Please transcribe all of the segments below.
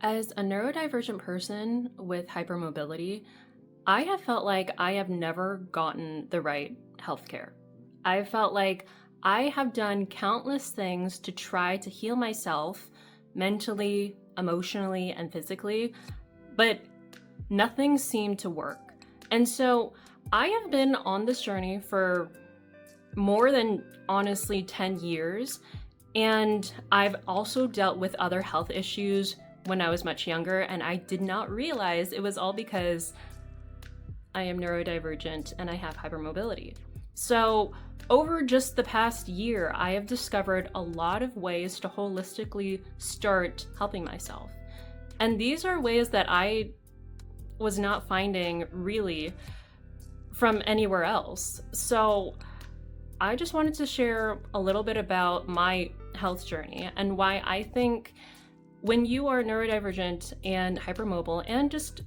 As a neurodivergent person with hypermobility, I have felt like I have never gotten the right healthcare. I felt like I have done countless things to try to heal myself mentally, emotionally, and physically, but nothing seemed to work. And so I have been on this journey for more than honestly 10 years. And I've also dealt with other health issues when I was much younger, and I did not realize it was all because I am neurodivergent and I have hypermobility. So, over just the past year, I have discovered a lot of ways to holistically start helping myself. And these are ways that I was not finding really from anywhere else. So, I just wanted to share a little bit about my health journey and why I think when you are neurodivergent and hypermobile and just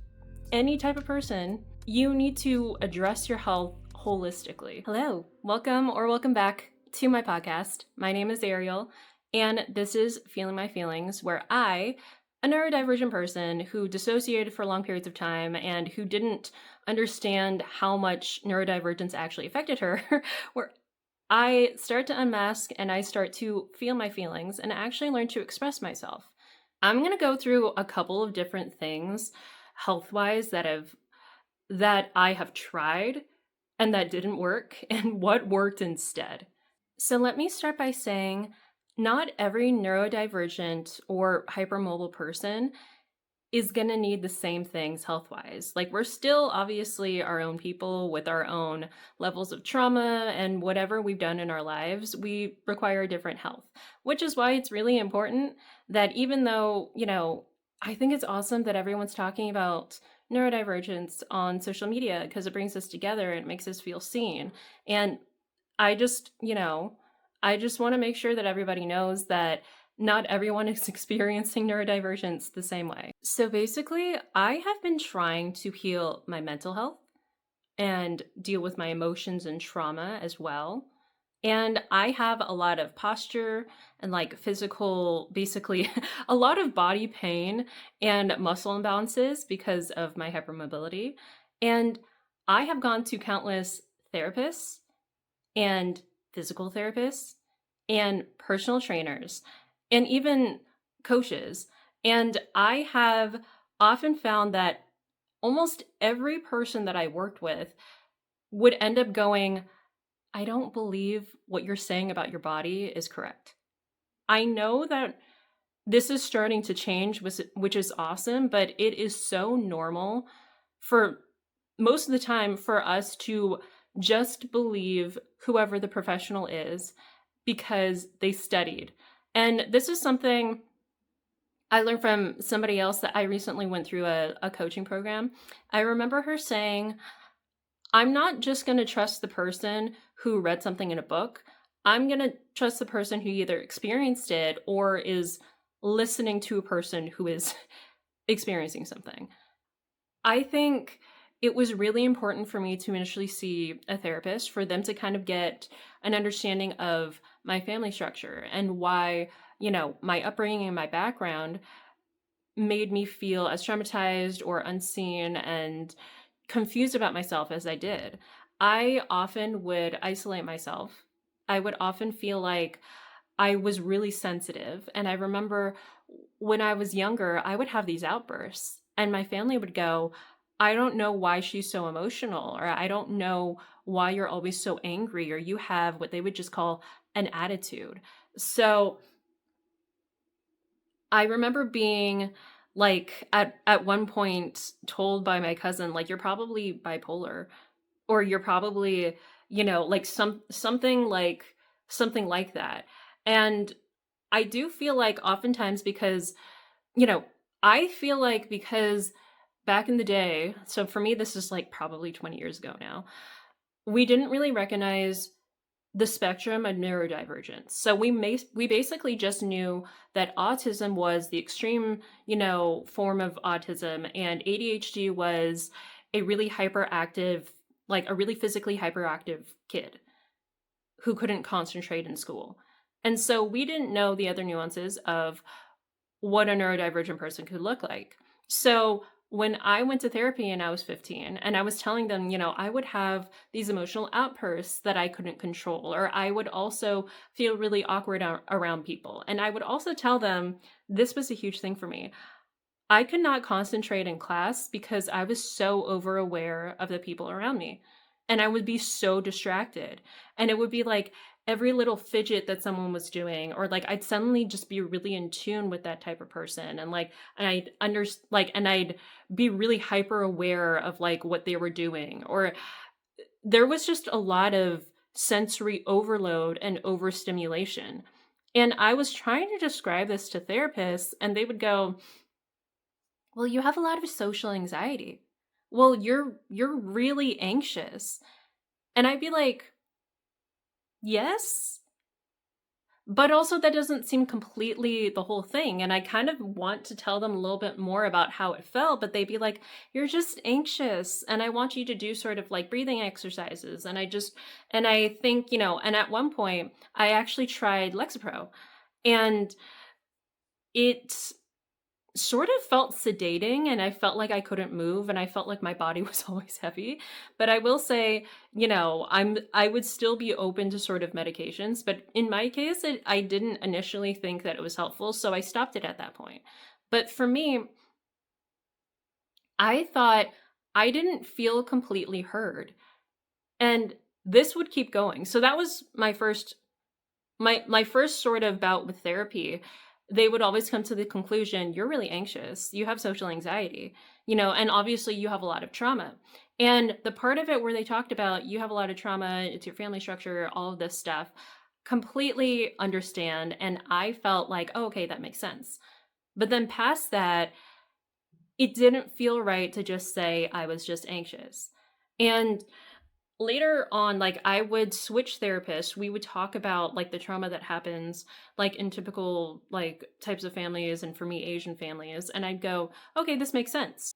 any type of person, you need to address your health holistically. Hello, welcome back to my podcast. My name is Ariel, and this is Feeling My Feelings, where I, a neurodivergent person who dissociated for long periods of time and who didn't understand how much neurodivergence actually affected her, where I start to unmask and I start to feel my feelings and actually learn to express myself. I'm going to go through a couple of different things health-wise that I have tried and that didn't work and what worked instead. So let me start by saying not every neurodivergent or hypermobile person is going to need the same things health-wise. Like, we're still obviously our own people with our own levels of trauma and whatever we've done in our lives, we require different health, which is why it's really important that even though, I think it's awesome that everyone's talking about neurodivergence on social media because it brings us together and it makes us feel seen. And I just, I just want to make sure that everybody knows that not everyone is experiencing neurodivergence the same way. So basically, I have been trying to heal my mental health and deal with my emotions and trauma as well. And I have a lot of posture and like physical, basically a lot of body pain and muscle imbalances because of my hypermobility. And I have gone to countless therapists and physical therapists and personal trainers and even coaches. And I have often found that almost every person that I worked with would end up going, I don't believe what you're saying about your body is correct. I know that this is starting to change, which is awesome, but it is so normal for most of the time for us to just believe whoever the professional is because they studied. And this is something I learned from somebody else that I recently went through a coaching program. I remember her saying, I'm not just going to trust the person who read something in a book. I'm going to trust the person who either experienced it or is listening to a person who is experiencing something. I think it was really important for me to initially see a therapist for them to kind of get an understanding of my family structure and why, my upbringing and my background made me feel as traumatized or unseen and confused about myself as I did. I often would isolate myself. I would often feel like I was really sensitive. And I remember when I was younger, I would have these outbursts, and my family would go, I don't know why she's so emotional, or I don't know why you're always so angry, or you have what they would just call an attitude. So I remember being like at one point told by my cousin, like, you're probably bipolar, or you're probably, like something like that. And I do feel like oftentimes because, you know, I feel like because back in the day, so for me, this is like probably 20 years ago now, we didn't really recognize the spectrum of neurodivergence. So we basically just knew that autism was the extreme, form of autism, and ADHD was a really hyperactive, like a really physically hyperactive kid who couldn't concentrate in school. And so we didn't know the other nuances of what a neurodivergent person could look like. So when I went to therapy and I was 15 and I was telling them, I would have these emotional outbursts that I couldn't control, or I would also feel really awkward around people. And I would also tell them this was a huge thing for me. I could not concentrate in class because I was so over aware of the people around me. And I would be so distracted. And it would be like every little fidget that someone was doing, or like I'd suddenly just be really in tune with that type of person. And I'd be really hyper aware of like what they were doing. Or there was just a lot of sensory overload and overstimulation. And I was trying to describe this to therapists, and they would go, well, you have a lot of social anxiety. Well, you're really anxious. And I'd be like, yes, but also that doesn't seem completely the whole thing. And I kind of want to tell them a little bit more about how it felt, but they'd be like, you're just anxious. And I want you to do sort of like breathing exercises. And I think, and at one point I actually tried Lexapro, and it sort of felt sedating, and I felt like I couldn't move, and I felt like my body was always heavy. But I will say, I would still be open to sort of medications, but in my case, I didn't initially think that it was helpful, so I stopped it at that point. But for me, I thought I didn't feel completely heard, and this would keep going. So that was my first sort of bout with therapy. They would always come to the conclusion, you're really anxious, you have social anxiety, and obviously you have a lot of trauma. And the part of it where they talked about you have a lot of trauma, it's your family structure, all of this stuff, completely understand. And I felt like, oh, okay, that makes sense. But then past that, it didn't feel right to just say I was just anxious. And later on, like, I would switch therapists. We would talk about like the trauma that happens like in typical like types of families, and for me, Asian families. And I'd go, okay, this makes sense.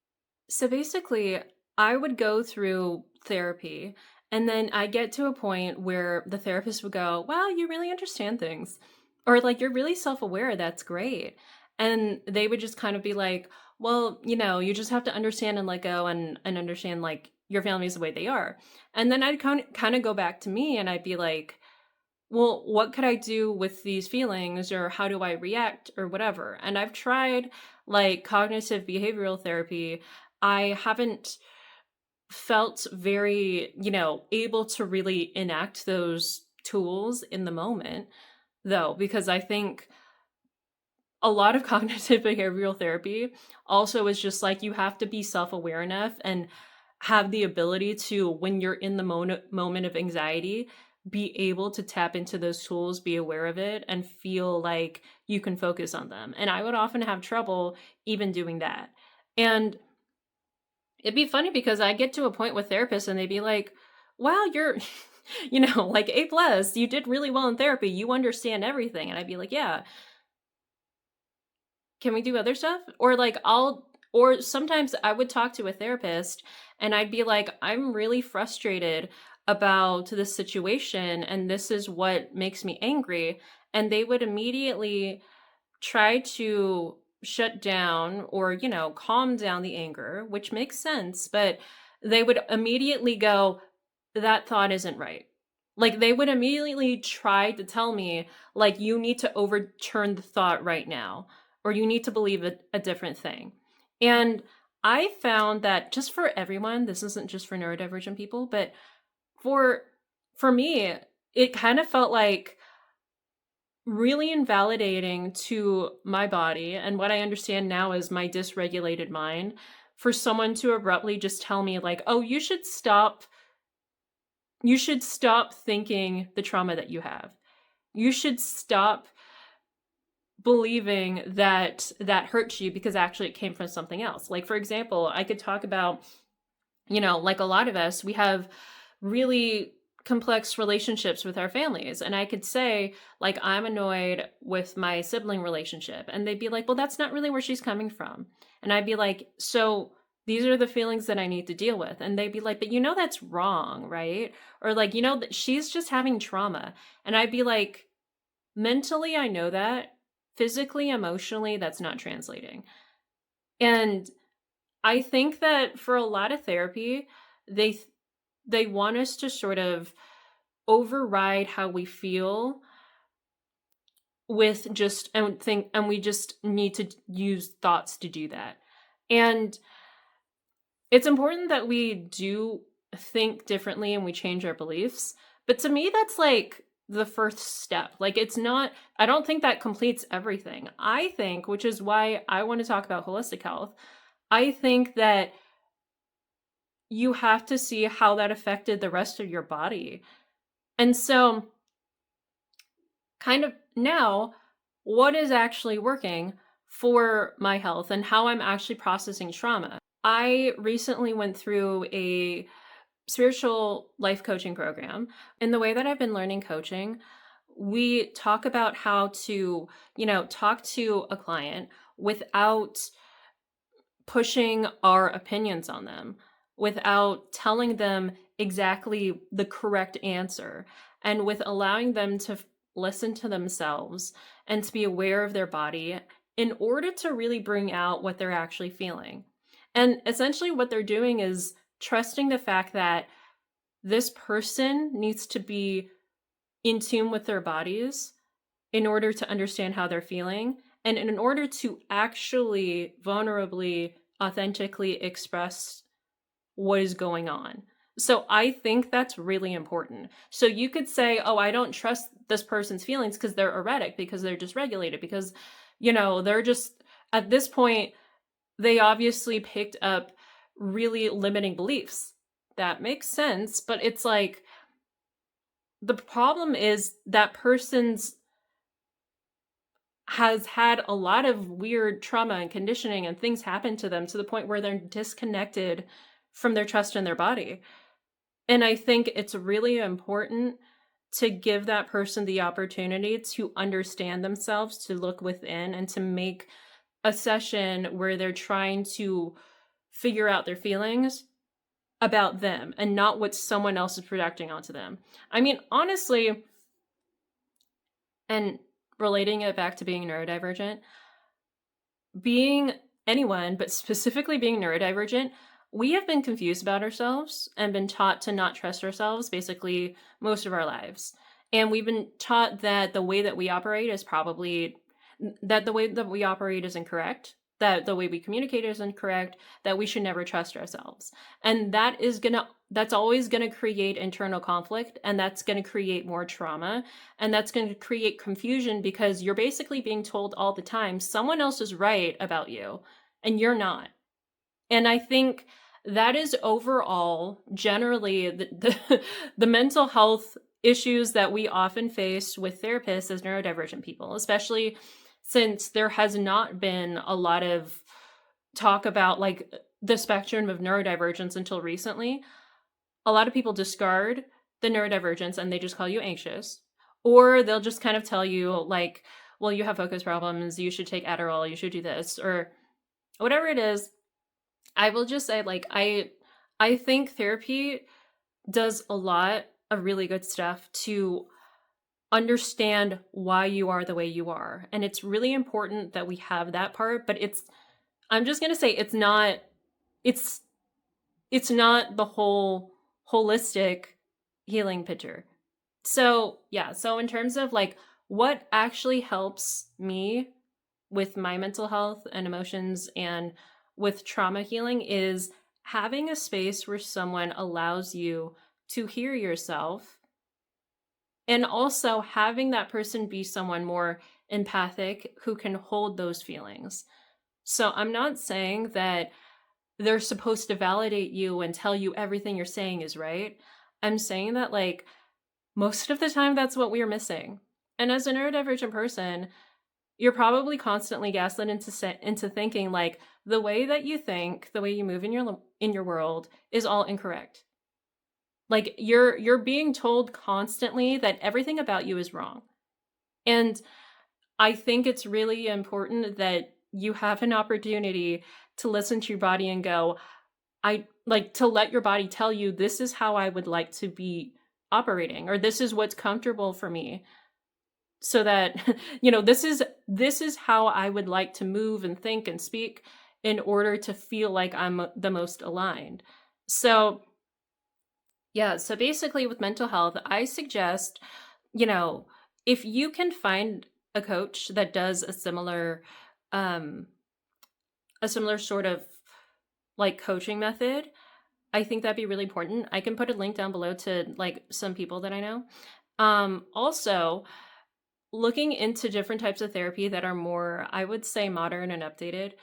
So basically, I would go through therapy, and then I get to a point where the therapist would go, wow, you really understand things. Or like, you're really self aware. That's great. And they would just kind of be like, well, you just have to understand and let go, and understand like your family's the way they are. And then I'd kind of go back to me, and I'd be like, well, what could I do with these feelings, or how do I react, or whatever? And I've tried like cognitive behavioral therapy. I haven't felt very, able to really enact those tools in the moment, though, because I think a lot of cognitive behavioral therapy also is just like you have to be self-aware enough and have the ability to, when you're in the moment of anxiety, be able to tap into those tools, be aware of it, and feel like you can focus on them. And I would often have trouble even doing that. And it'd be funny because I get to a point with therapists and they'd be like, wow, you're, like A plus, you did really well in therapy. You understand everything. And I'd be like, yeah, can we do other stuff? Or sometimes I would talk to a therapist and I'd be like, I'm really frustrated about this situation, and this is what makes me angry. And they would immediately try to shut down or, calm down the anger, which makes sense. But they would immediately go, that thought isn't right. Like they would immediately try to tell me, like, you need to overturn the thought right now, or you need to believe a different thing. And I found that just for everyone, this isn't just for neurodivergent people, but for for me, it kind of felt like really invalidating to my body and what I understand now is my dysregulated mind, for someone to abruptly just tell me like, "Oh, you should stop thinking the trauma that you have. You should stop believing that that hurts you because actually it came from something else." Like, for example, I could talk about, like a lot of us, we have really complex relationships with our families. And I could say, like, I'm annoyed with my sibling relationship. And they'd be like, well, that's not really where she's coming from. And I'd be like, so these are the feelings that I need to deal with. And they'd be like, but that's wrong, right? Or like, that she's just having trauma. And I'd be like, mentally, I know that. physically, emotionally, that's not translating. And I think that for a lot of therapy, they they want us to sort of override how we feel with just and we just need to use thoughts to do that. And it's important that we do think differently and we change our beliefs, but to me that's like the first step. Like it's not, I don't think that completes everything. I think, which is why I want to talk about holistic health, I think that you have to see how that affected the rest of your body. And so, kind of now, what is actually working for my health and how I'm actually processing trauma? I recently went through a spiritual life coaching program. In the way that I've been learning coaching, we talk about how to, talk to a client without pushing our opinions on them, without telling them exactly the correct answer, and with allowing them to listen to themselves and to be aware of their body in order to really bring out what they're actually feeling. And essentially, what they're doing is trusting the fact that this person needs to be in tune with their bodies in order to understand how they're feeling and in order to actually vulnerably, authentically express what is going on. So I think that's really important. So you could say, oh, I don't trust this person's feelings because they're erratic, because they're dysregulated, because, they're just, at this point, they obviously picked up really limiting beliefs. That makes sense. But it's like, the problem is that person's has had a lot of weird trauma and conditioning and things happen to them to the point where they're disconnected from their trust in their body. And I think it's really important to give that person the opportunity to understand themselves, to look within, and to make a session where they're trying to figure out their feelings about them and not what someone else is projecting onto them. I mean, honestly, and relating it back to being neurodivergent, being anyone, but specifically being neurodivergent, we have been confused about ourselves and been taught to not trust ourselves basically most of our lives. And we've been taught that the way that we operate is probably that the way that we operate is incorrect, that the way we communicate is incorrect, that we should never trust ourselves. And that's always gonna create internal conflict, and that's gonna create more trauma, and that's gonna create confusion because you're basically being told all the time someone else is right about you and you're not. And I think that is overall generally the mental health issues that we often face with therapists as neurodivergent people, especially since there has not been a lot of talk about like the spectrum of neurodivergence until recently. A lot of people discard the neurodivergence and they just call you anxious, or they'll just kind of tell you like, well, you have focus problems, you should take Adderall, you should do this, or whatever it is. I will just say like I think therapy does a lot of really good stuff to understand why you are the way you are. And it's really important that we have that part, but I'm just going to say it's it's not the whole holistic healing picture. So, yeah, so in terms of like what actually helps me with my mental health and emotions and with trauma healing is having a space where someone allows you to hear yourself, and also having that person be someone more empathic who can hold those feelings. So I'm not saying that they're supposed to validate you and tell you everything you're saying is right. I'm saying that like most of the time that's what we're missing. And as a neurodivergent person, you're probably constantly gaslit into thinking like the way that you think, the way you move in your world is all incorrect. Like you're being told constantly that everything about you is wrong. And I think it's really important that you have an opportunity to listen to your body and go, I like to let your body tell you this is how I would like to be operating, or this is what's comfortable for me. so that this is how I would like to move and think and speak in order to feel like I'm the most aligned. So yeah, so basically with mental health, I suggest, you know, if you can find a coach that does um a similar sort of like coaching method, I think that'd be really important. I can put a link down below to like some people that I know. Also looking into different types of therapy that are more, I would say, modern and updated,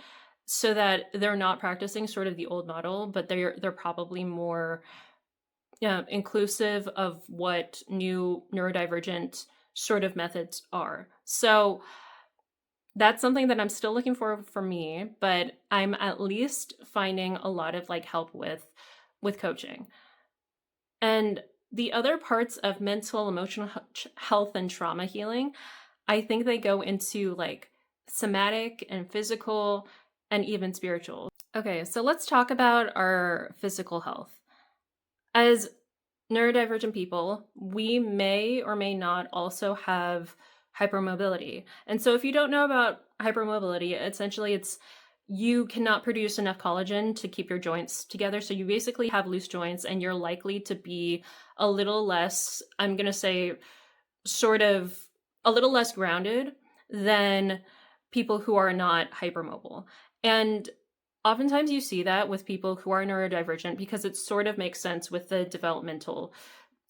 so that they're not practicing sort of the old model, but they're probably more inclusive of what new neurodivergent sort of methods are. So that's something that I'm still looking for me, but I'm at least finding a lot of like help with coaching. And the other parts of mental emotional health and trauma healing, I think they go into like somatic and physical and even spiritual. Okay, so let's talk about our physical health. As neurodivergent people, we may or may not also have hypermobility. And so if you don't know about hypermobility, essentially it's you cannot produce enough collagen to keep your joints together. So you basically have loose joints and you're likely to be a little less, I'm going to say, sort of a little less grounded than people who are not hypermobile. And oftentimes you see that with people who are neurodivergent because it sort of makes sense with the developmental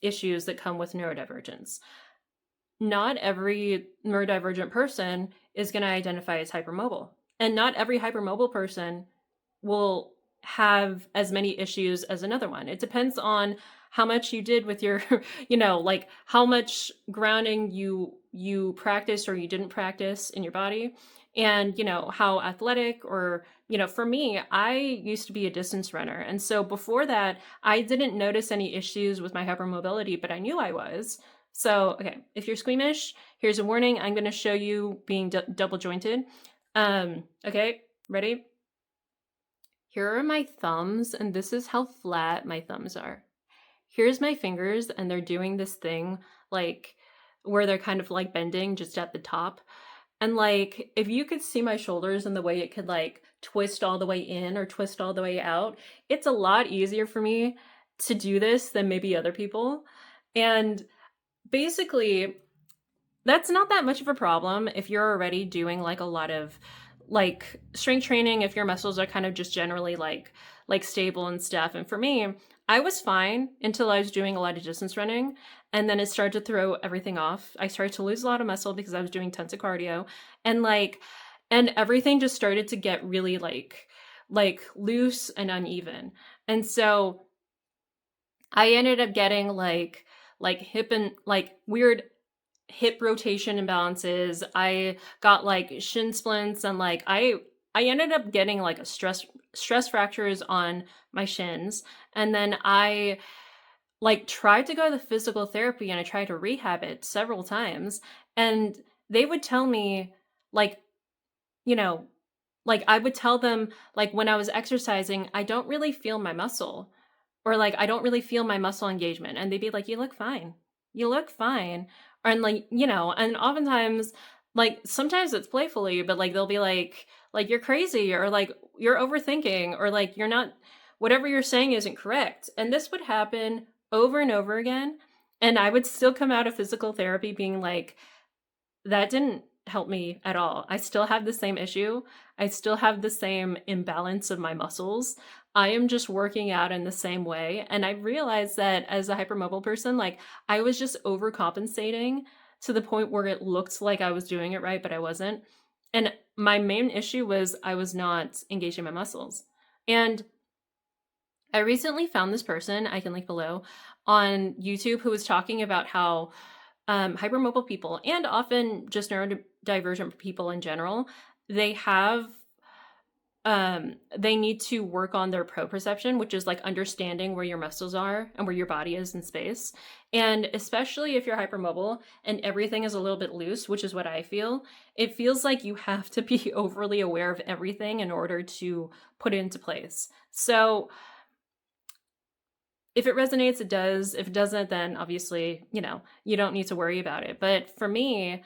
issues that come with neurodivergence. Not every neurodivergent person is going to identify as hypermobile, and not every hypermobile person will have as many issues as another one. It depends on how much you did with your, like how much grounding you practiced or you didn't practice in your body, and how athletic, or for me, I used to be a distance runner, and so before that I didn't notice any issues with my hypermobility, but I knew I was. So okay, if you're squeamish, here's a warning. I'm going to show you being double jointed. Okay, ready? Here are my thumbs, and this is how flat my thumbs are. Here's my fingers, and they're doing this thing like where they're kind of like bending just at the top. And like, if you could see my shoulders and the way it could like twist all the way in or twist all the way out, it's a lot easier for me to do this than maybe other people. And basically, that's not that much of a problem if you're already doing like a lot of like strength training, if your muscles are kind of just generally like stable and stuff. And for me, I was fine until I was doing a lot of distance running, and then it started to throw everything off. I started to lose a lot of muscle because I was doing tons of cardio, and everything just started to get really like loose and uneven. And so I ended up getting like hip and like weird hip rotation imbalances. I got like shin splints, and like I ended up getting like a stress fractures on my shins. And then I like tried to go to physical therapy and I tried to rehab it several times, and they would tell me like, you know, like I would tell them like when I was exercising, I don't really feel my muscle, or like I don't really feel my muscle engagement, and they'd be like, you look fine, you look fine. And like, and oftentimes like sometimes it's playfully, but like they'll be like you're crazy, or like you're overthinking, or like you're not, whatever you're saying isn't correct. And this would happen over and over again, and I would still come out of physical therapy being like, that didn't help me at all. I still have the same issue. I still have the same imbalance of my muscles. I am just working out in the same way. And I realized that as a hypermobile person, like I was just overcompensating to the point where it looked like I was doing it right, but I wasn't. And my main issue was I was not engaging my muscles. And I recently found this person, I can link below, on YouTube, who was talking about how hypermobile people, and often just neurodivergent people in general, they have they need to work on their proprioception, which is like understanding where your muscles are and where your body is in space. And especially if you're hypermobile and everything is a little bit loose, which is what I feel, it feels like you have to be overly aware of everything in order to put it into place. So if it resonates, it does. If it doesn't, then obviously, you don't need to worry about it. But for me,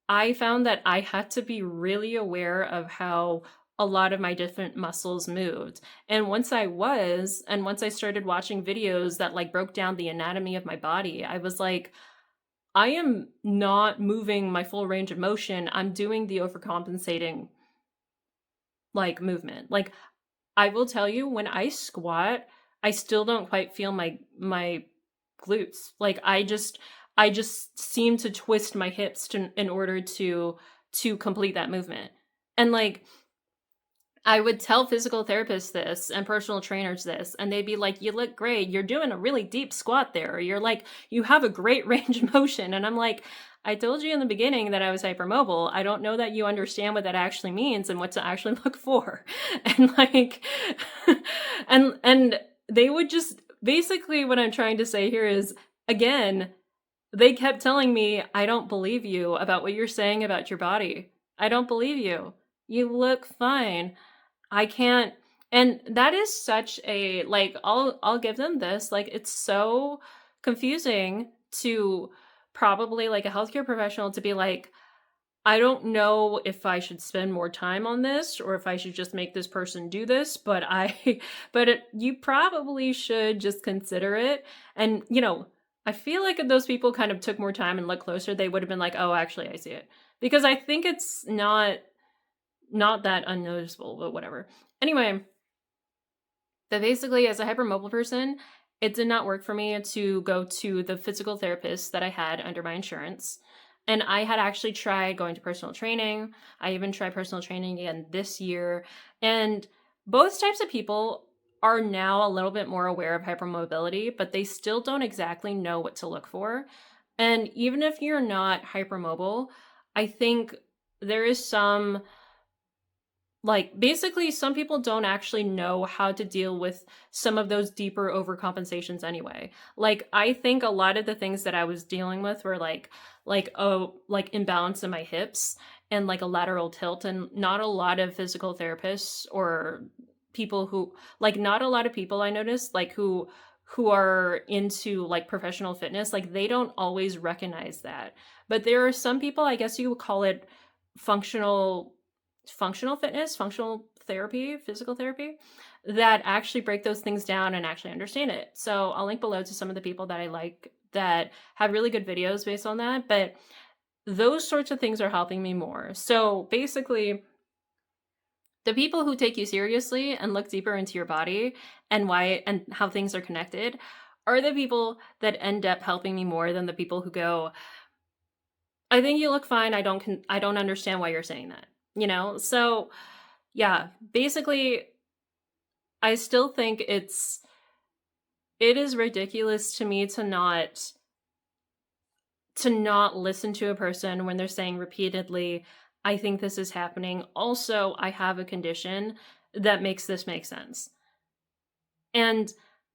I found that I had to be really aware of how a lot of my different muscles moved. And once I started watching videos that like broke down the anatomy of my body, I was like, I am not moving my full range of motion. I'm doing the overcompensating like movement. Like I will tell you, when I squat, I still don't quite feel my glutes. Like I just seem to twist my hips in order to complete that movement. And like I would tell physical therapists this and personal trainers this, and they'd be like, "You look great. You're doing a really deep squat there. Or you're like, you have a great range of motion." And I'm like, I told you in the beginning that I was hypermobile. I don't know that you understand what that actually means and what to actually look for. And like, and they would just basically what I'm trying to say here is, again, they kept telling me, I don't believe you about what you're saying about your body. I don't believe you. You look fine. I can't. And that is such a like I'll give them this. Like it's so confusing to probably like a healthcare professional to be like, I don't know if I should spend more time on this or if I should just make this person do this, but you probably should just consider it. And I feel like if those people kind of took more time and looked closer, they would have been like, oh, actually, I see it. Because I think it's not that unnoticeable, but whatever. Anyway, but basically, as a hypermobile person, it did not work for me to go to the physical therapist that I had under my insurance. And I had actually tried going to personal training. I even tried personal training again this year. And both types of people are now a little bit more aware of hypermobility, but they still don't exactly know what to look for. And even if you're not hypermobile, I think there is some like basically some people don't actually know how to deal with some of those deeper overcompensations anyway. Like I think a lot of the things that I was dealing with were like imbalance in my hips and like a lateral tilt, and not a lot of physical therapists or people who like not a lot of people I noticed like who are into like professional fitness, like they don't always recognize that. But there are some people, I guess you would call it functional fitness, functional therapy, physical therapy, that actually break those things down and actually understand it. So I'll link below to some of the people that I like that have really good videos based on that. But those sorts of things are helping me more. So basically, the people who take you seriously and look deeper into your body and why and how things are connected are the people that end up helping me more than the people who go, I think you look fine. I don't understand why you're saying that. So yeah, basically I still think it is ridiculous to me to not listen to a person when they're saying repeatedly, I think this is happening. Also, I have a condition that makes this make sense. And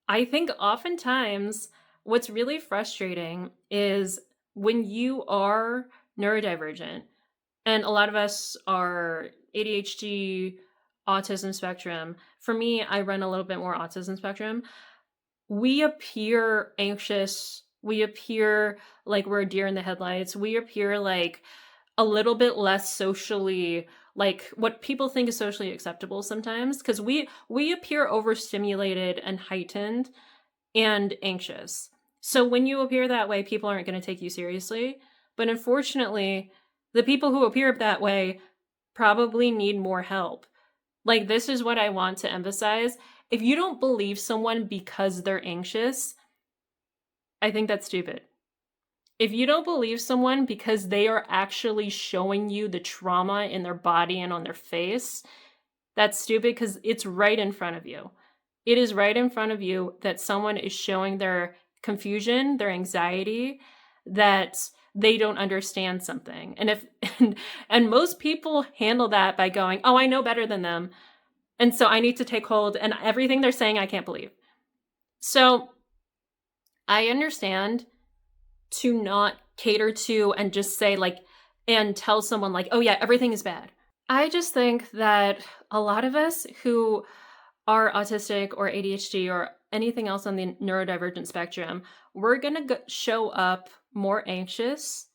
I think oftentimes what's really frustrating is when you are neurodivergent, and a lot of us are ADHD, autism spectrum. For me, I run a little bit more autism spectrum. We appear anxious. We appear like we're a deer in the headlights. We appear like a little bit less socially, like what people think is socially acceptable sometimes, because we appear overstimulated and heightened and anxious. So when you appear that way, people aren't going to take you seriously. But unfortunately, the people who appear that way probably need more help. Like, this is what I want to emphasize. If you don't believe someone because they're anxious, I think that's stupid. If you don't believe someone because they are actually showing you the trauma in their body and on their face, that's stupid because it's right in front of you. It is right in front of you that someone is showing their confusion, their anxiety, that they don't understand something. And most people handle that by going, oh, I know better than them. And so I need to take hold, and everything they're saying, I can't believe. So I understand to not cater to and just say like, and tell someone like, oh yeah, everything is bad. I just think that a lot of us who are autistic or ADHD or anything else on the neurodivergent spectrum, we're going to show up more anxious.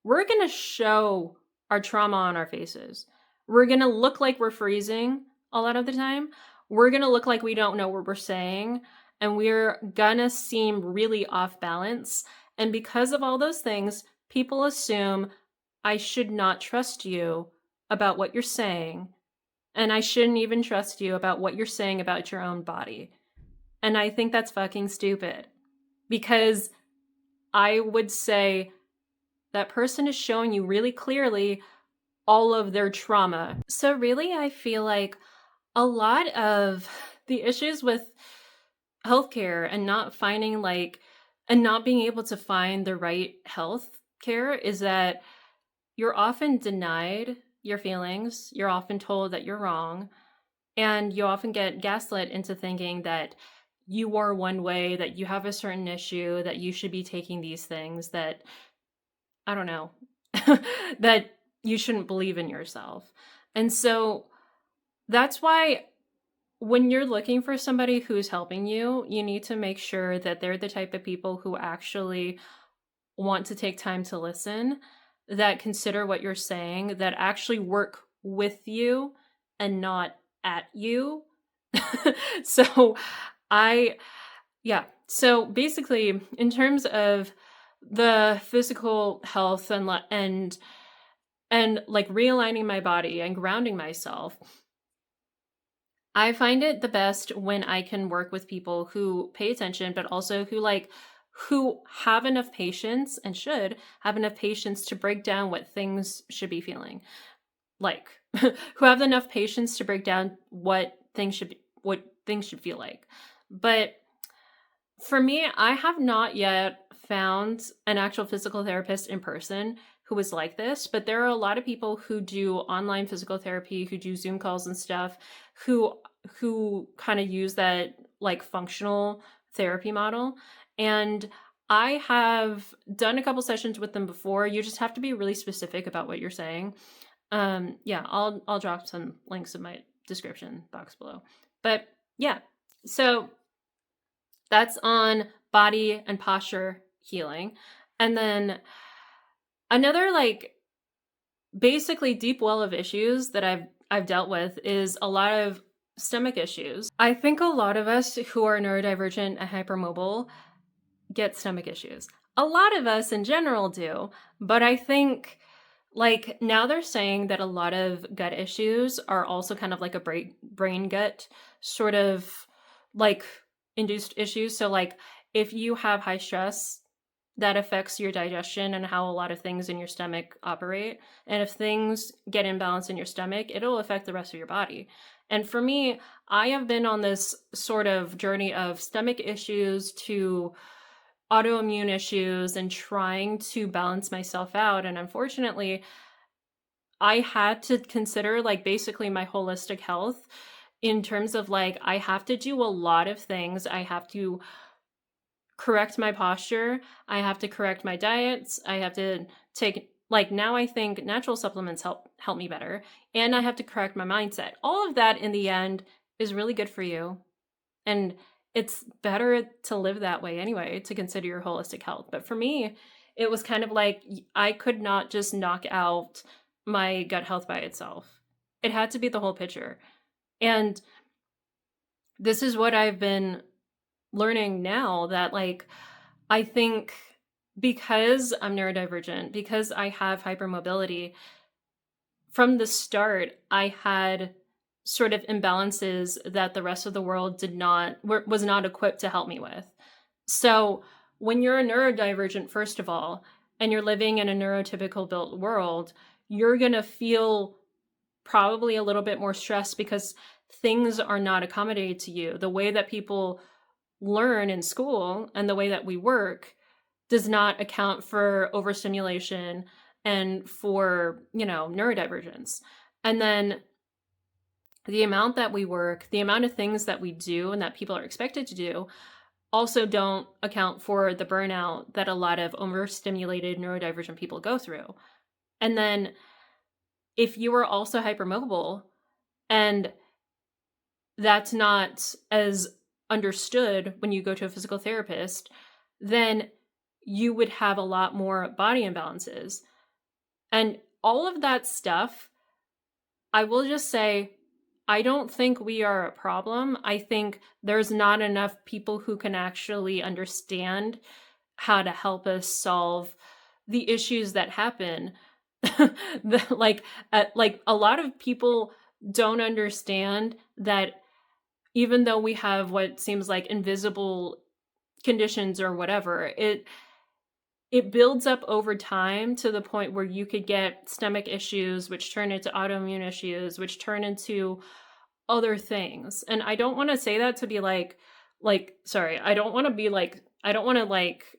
We're going to show our trauma on our faces. We're going to look like we're freezing a lot of the time. We're going to look like we don't know what we're saying. And we're going to seem really off balance. And because of all those things, people assume I should not trust you about what you're saying. And I shouldn't even trust you about what you're saying about your own body. And I think that's fucking stupid. Because I would say that person is showing you really clearly all of their trauma. So really, I feel like a lot of the issues with healthcare and not finding and not being able to find the right health care is that you're often denied your feelings. You're often told that you're wrong. And you often get gaslit into thinking that you are one way, that you have a certain issue, that you should be taking these things, that, I don't know, that you shouldn't believe in yourself. And so that's why when you're looking for somebody who's helping you, you need to make sure that they're the type of people who actually want to take time to listen, that consider what you're saying, that actually work with you and not at you. So so basically in terms of the physical health and like realigning my body and grounding myself, I find it the best when I can work with people who pay attention, but also who have enough patience and should have enough patience to break down what things should be feeling. Like who have enough patience to break down what things should feel like. But for me, I have not yet found an actual physical therapist in person who is like this, but there are a lot of people who do online physical therapy, who do Zoom calls and stuff, who kind of use that like functional therapy model. And I have done a couple sessions with them before. You just have to be really specific about what you're saying. I'll drop some links in my description box below. But yeah, so that's on body and posture healing. And then another basically deep well of issues that I've dealt with is a lot of stomach issues. I think a lot of us who are neurodivergent and hypermobile get stomach issues. A lot of us in general do, but I think now they're saying that a lot of gut issues are also kind of like a brain gut sort of induced issues. So if you have high stress, that affects your digestion and how a lot of things in your stomach operate. And if things get imbalanced in your stomach, it'll affect the rest of your body. And for me, I have been on this sort of journey of stomach issues to autoimmune issues and trying to balance myself out. And unfortunately, I had to consider basically my holistic health in terms of I have to do a lot of things. I have to correct my posture. I have to correct my diets. I have to take now I think natural supplements help me better, and I have to correct my mindset. All of that in the end is really good for you. And it's better to live that way anyway, to consider your holistic health. But for me, it was kind of I could not just knock out my gut health by itself. It had to be the whole picture. And this is what I've been learning now, that I think because I'm neurodivergent, because I have hypermobility, from the start, I had sort of imbalances that the rest of the world was not equipped to help me with. So when you're a neurodivergent, first of all, and you're living in a neurotypical built world, you're going to feel probably a little bit more stressed because things are not accommodated to you. The way that people learn in school and the way that we work does not account for overstimulation and for, neurodivergence. And then the amount that we work, the amount of things that we do and that people are expected to do also don't account for the burnout that a lot of overstimulated neurodivergent people go through. And then if you are also hypermobile and that's not as understood when you go to a physical therapist, then you would have a lot more body imbalances. And all of that stuff, I will just say, I don't think we are a problem. I think there's not enough people who can actually understand how to help us solve the issues that happen. Like a lot of people don't understand that even though we have what seems like invisible conditions or whatever, it builds up over time to the point where you could get stomach issues, which turn into autoimmune issues, which turn into other things. And I don't want to say that to be sorry, I don't want to be like, I don't want to like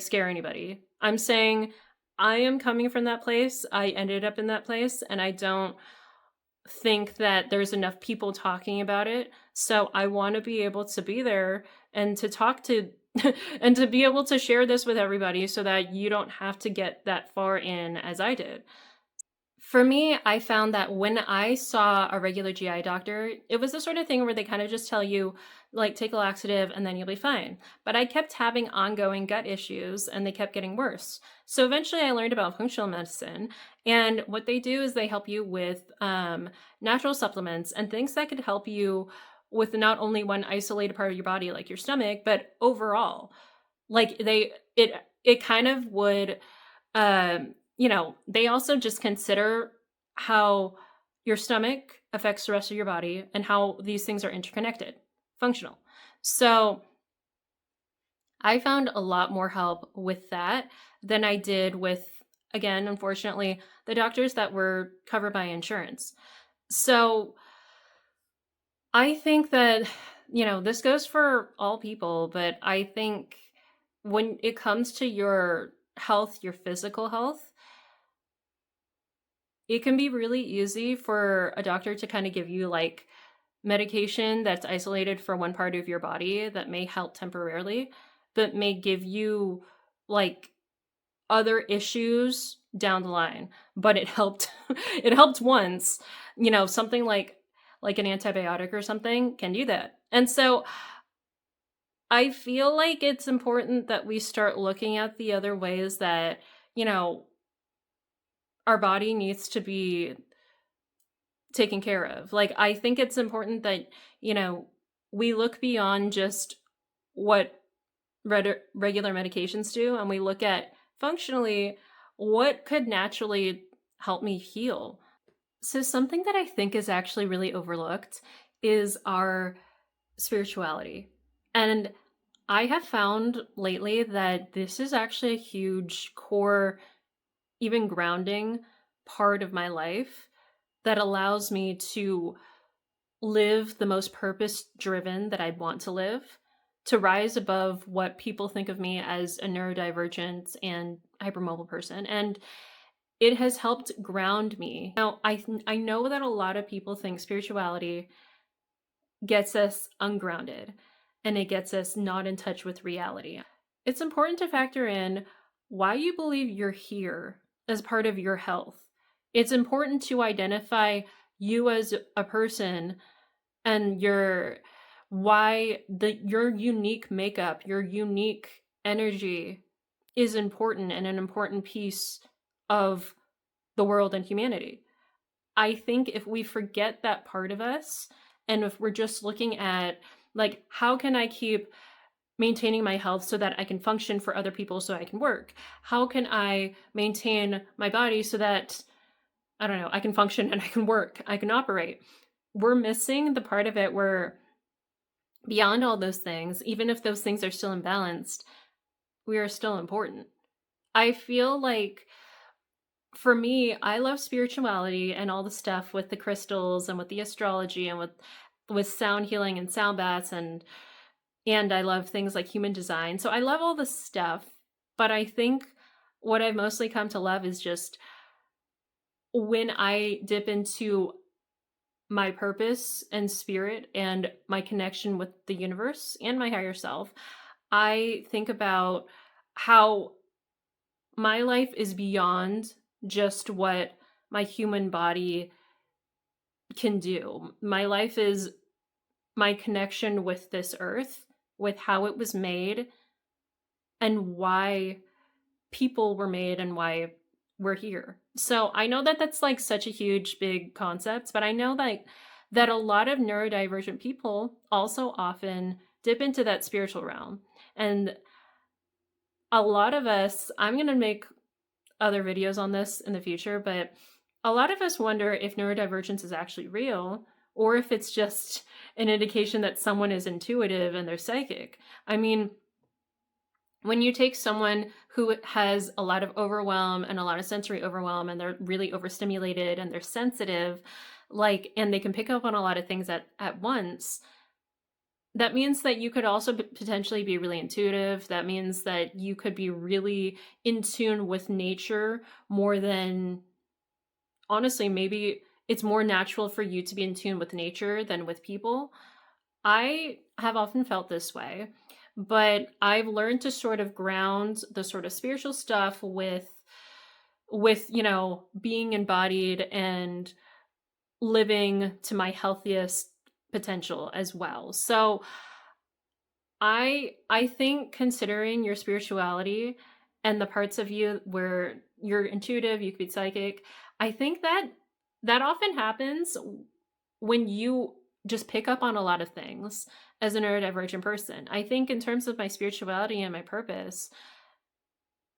scare anybody. I'm saying I am coming from that place. I ended up in that place, and I don't think that there's enough people talking about it. So I want to be able to be there and to talk to and to be able to share this with everybody so that you don't have to get that far in as I did. For me, I found that when I saw a regular GI doctor, it was the sort of thing where they kind of just tell you, like, take a laxative and then you'll be fine. But I kept having ongoing gut issues and they kept getting worse. So eventually I learned about functional medicine. And what they do is they help you with natural supplements and things that could help you with not only one isolated part of your body, like your stomach, but overall. Like it kind of would they also just consider how your stomach affects the rest of your body and how these things are interconnected, functional. So I found a lot more help with that than I did with, again, unfortunately, the doctors that were covered by insurance. So I think that, this goes for all people, but I think when it comes to your health, your physical health, it can be really easy for a doctor to kind of give you like medication that's isolated for one part of your body that may help temporarily, but may give you like other issues down the line. But it helped it helped once. Something like an antibiotic or something can do that. And so I feel like it's important that we start looking at the other ways that, you know, our body needs to be taken care of. Like, I think it's important that, we look beyond just what regular medications do and we look at functionally what could naturally help me heal. So, something that I think is actually really overlooked is our spirituality. And I have found lately that this is actually a huge core, even grounding part of my life that allows me to live the most purpose driven that I want to live, to rise above what people think of me as a neurodivergent and hypermobile person. And it has helped ground me. Now, I know that a lot of people think spirituality gets us ungrounded and it gets us not in touch with reality. It's important to factor in why you believe you're here as part of your health. It's important to identify you as a person and your unique makeup, your unique energy is important and an important piece of the world and humanity. I think if we forget that part of us, and if we're just looking at, like, how can I keep maintaining my health so that I can function for other people so I can work? How can I maintain my body so that, I don't know, I can function and I can work, I can operate? We're missing the part of it where beyond all those things, even if those things are still imbalanced, we are still important. I feel like for me, I love spirituality and all the stuff with the crystals and with the astrology and with sound healing and sound baths and I love things like human design. So I love all this stuff, but I think what I've mostly come to love is just when I dip into my purpose and spirit and my connection with the universe and my higher self, I think about how my life is beyond just what my human body can do. My life is my connection with this earth, with how it was made, and why people were made and why we're here. So I know that that's like such a huge, big concept, but I know that a lot of neurodivergent people also often dip into that spiritual realm. And a lot of us, I'm going to make other videos on this in the future, but a lot of us wonder if neurodivergence is actually real or if it's just an indication that someone is intuitive and they're psychic. I mean, when you take someone who has a lot of overwhelm and a lot of sensory overwhelm and they're really overstimulated and they're sensitive, like, and they can pick up on a lot of things at once, that means that you could also potentially be really intuitive. That means that you could be really in tune with nature more than, honestly, maybe it's more natural for you to be in tune with nature than with people. I have often felt this way, but I've learned to sort of ground the sort of spiritual stuff with, being embodied and living to my healthiest potential as well. So I think considering your spirituality and the parts of you where you're intuitive, you could be psychic, I think that often happens when you just pick up on a lot of things as a neurodivergent person. I think in terms of my spirituality and my purpose,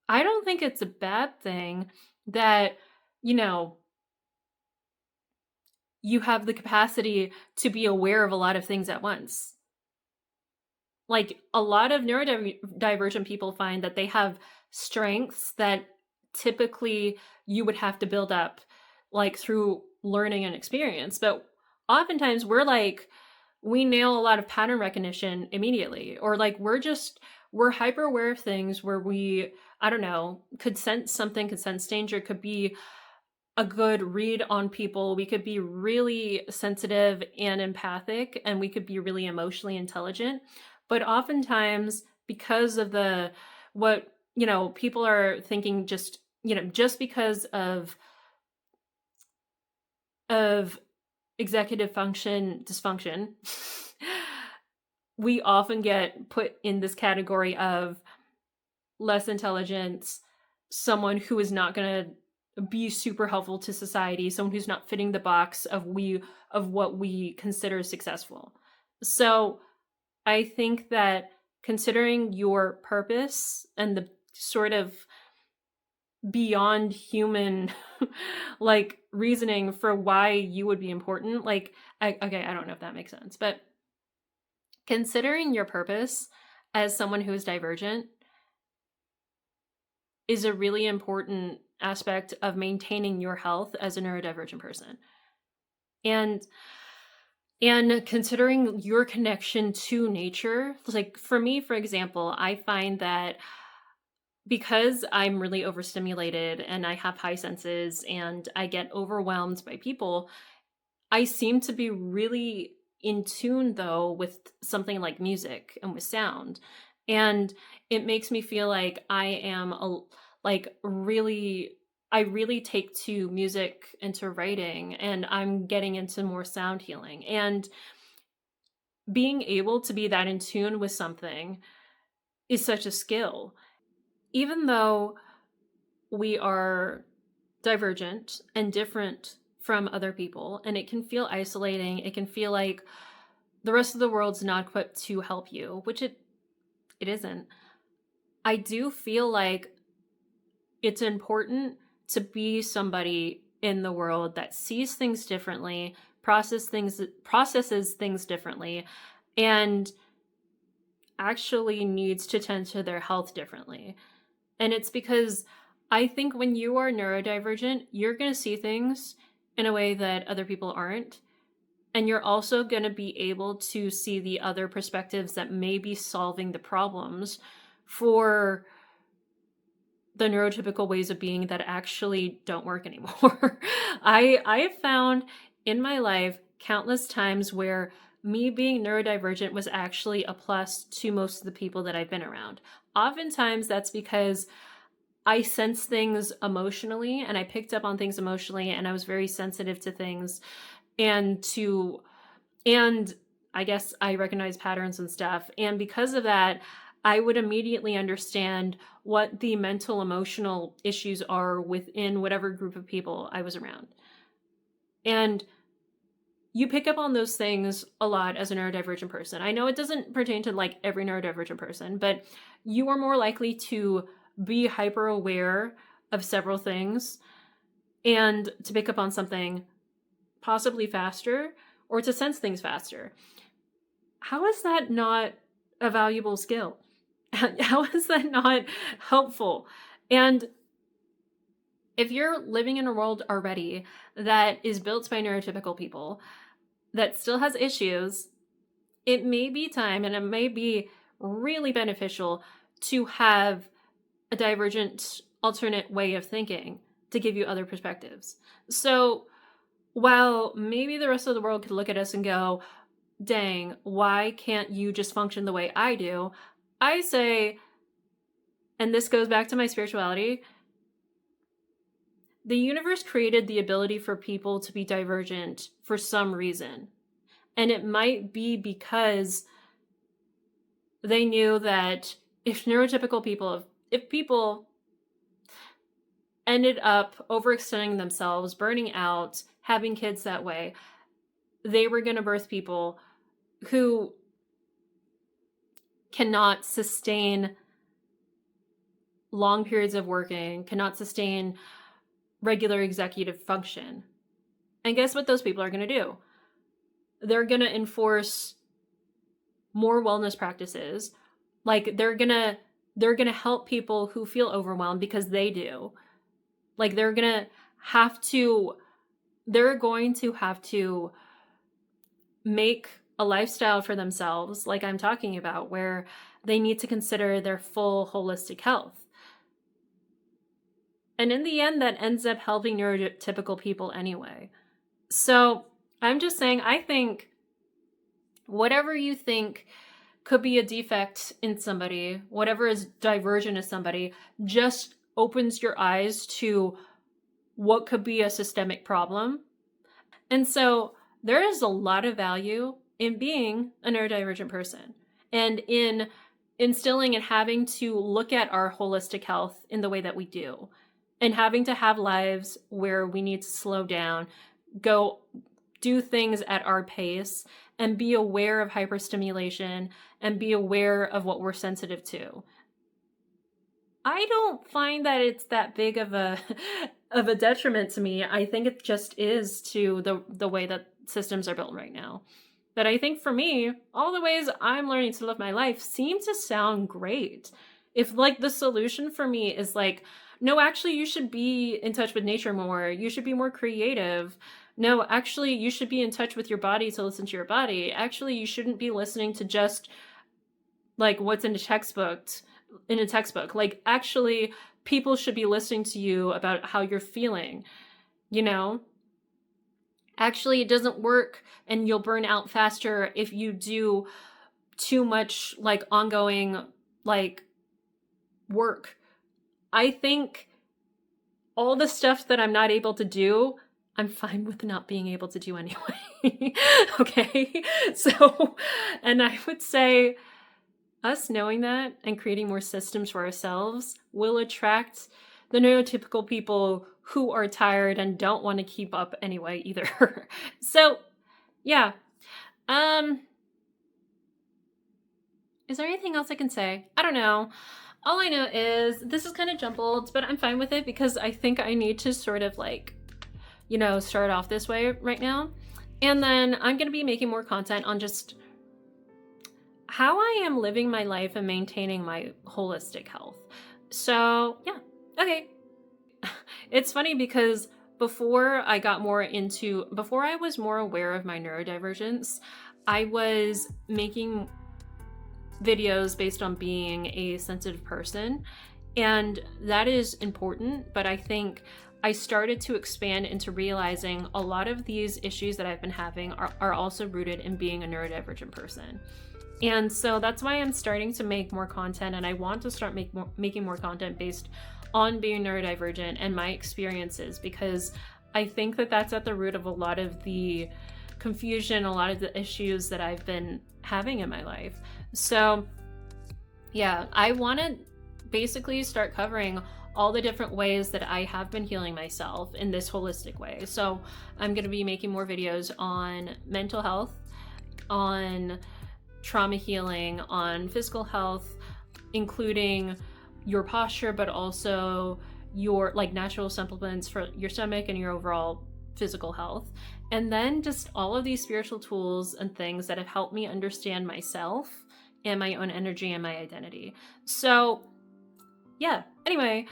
I don't think it's a bad thing that, you know, you have the capacity to be aware of a lot of things at once. Like a lot of neurodivergent people find that they have strengths that typically you would have to build up like through learning and experience. But oftentimes we nail a lot of pattern recognition immediately, or like we're hyper aware of things where we, I don't know, could sense something, could sense danger, could be a good read on people. We could be really sensitive and empathic, and we could be really emotionally intelligent. But oftentimes, because of what, people are thinking just because of executive function dysfunction, we often get put in this category of less intelligence, someone who is not going to be super helpful to society, someone who's not fitting the box of what we consider successful. So I think that considering your purpose and the sort of beyond human like reasoning for why you would be important, like okay, I don't know if that makes sense, but considering your purpose as someone who is divergent is a really important aspect of maintaining your health as a neurodivergent person. And considering your connection to nature, like for me, for example, I find that because I'm really overstimulated and I have high senses and I get overwhelmed by people, I seem to be really in tune though with something like music and with sound. And it makes me feel like I really take to music and to writing, and I'm getting into more sound healing. And being able to be that in tune with something is such a skill. Even though we are divergent and different from other people, and it can feel isolating, it can feel like the rest of the world's not equipped to help you, which it isn't. I do feel like it's important to be somebody in the world that sees things differently, processes things differently, and actually needs to tend to their health differently. And it's because I think when you are neurodivergent, you're going to see things in a way that other people aren't. And you're also going to be able to see the other perspectives that may be solving the problems for the neurotypical ways of being that actually don't work anymore. I have found in my life countless times where me being neurodivergent was actually a plus to most of the people that I've been around. Oftentimes that's because I sense things emotionally and I picked up on things emotionally and I was very sensitive to things. and and I guess I recognize patterns and stuff. And because of that, I would immediately understand what the mental, emotional issues are within whatever group of people I was around. And you pick up on those things a lot as a neurodivergent person. I know it doesn't pertain to like every neurodivergent person, but you are more likely to be hyper aware of several things and to pick up on something possibly faster or to sense things faster. How is that not a valuable skill? How is that not helpful? And if you're living in a world already that is built by neurotypical people, that still has issues, it may be time and it may be really beneficial to have a divergent alternate way of thinking to give you other perspectives. So while maybe the rest of the world could look at us and go, dang, why can't you just function the way I do? I say, and this goes back to my spirituality, the universe created the ability for people to be divergent for some reason. And it might be because they knew that if neurotypical people, if people ended up overextending themselves, burning out, having kids that way, they were going to birth people who cannot sustain long periods of working, cannot sustain regular executive function. And guess what those people are going to do? They're going to enforce more wellness practices. Like they're going to help people who feel overwhelmed because they do. Like they're going to have to make a lifestyle for themselves, like I'm talking about, where they need to consider their full holistic health. And in the end, that ends up helping neurotypical people anyway. So I'm just saying, I think whatever you think could be a defect in somebody, whatever is divergent in somebody, just opens your eyes to what could be a systemic problem. And so there is a lot of value in being a neurodivergent person and in instilling and having to look at our holistic health in the way that we do, and having to have lives where we need to slow down, go do things at our pace, and be aware of hyperstimulation and be aware of what we're sensitive to. I don't find that it's that big of a detriment to me. I think it just is to the way that systems are built right now. But I think for me, all the ways I'm learning to live my life seem to sound great. If like the solution for me is like, no, actually you should be in touch with nature more. You should be more creative. No, actually you should be in touch with your body to listen to your body. Actually, you shouldn't be listening to just like what's in a textbook. Like actually people should be listening to you about how you're feeling, you know? Actually, it doesn't work and you'll burn out faster if you do too much like ongoing like work. I think all the stuff that I'm not able to do, I'm fine with not being able to do anyway. Okay? So, and I would say us knowing that and creating more systems for ourselves will attract the neurotypical people who are tired and don't want to keep up anyway either. So, yeah. Is there anything else I can say? I don't know. All I know is this is kind of jumbled, but I'm fine with it because I think I need to sort of like, you know, start off this way right now. And then I'm going to be making more content on just how I am living my life and maintaining my holistic health. So, yeah. Okay. It's funny because before I was more aware of my neurodivergence, I was making videos based on being a sensitive person, and that is important, but I think I started to expand into realizing a lot of these issues that I've been having are also rooted in being a neurodivergent person. And so that's why I'm starting to make more content, and I want to start making more content based on being neurodivergent and my experiences, because I think that that's at the root of a lot of the confusion, a lot of the issues that I've been having in my life. So yeah, I want to basically start covering all the different ways that I have been healing myself in this holistic way. So I'm going to be making more videos on mental health, on trauma healing, on physical health, including your posture, but also your like natural supplements for your stomach and your overall physical health. And then just all of these spiritual tools and things that have helped me understand myself and my own energy and my identity. So yeah, anyway,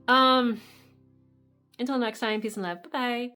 until next time, peace and love. Bye-bye.